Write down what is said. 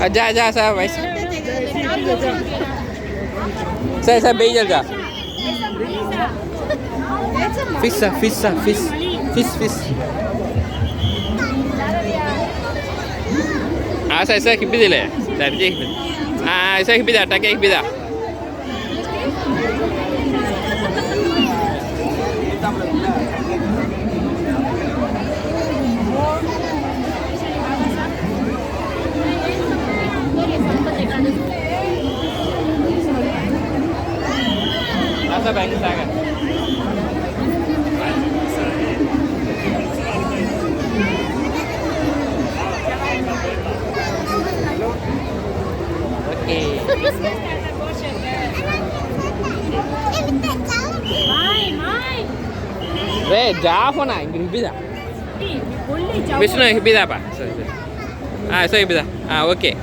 जा सा वैसे saya bejel जा fish saya kipidile dari saya kipida tak kipida Nasa bank sa akin. Okay. Re, jauh na, ingin bisa. Bisa na bisa apa? So bisa. Okay.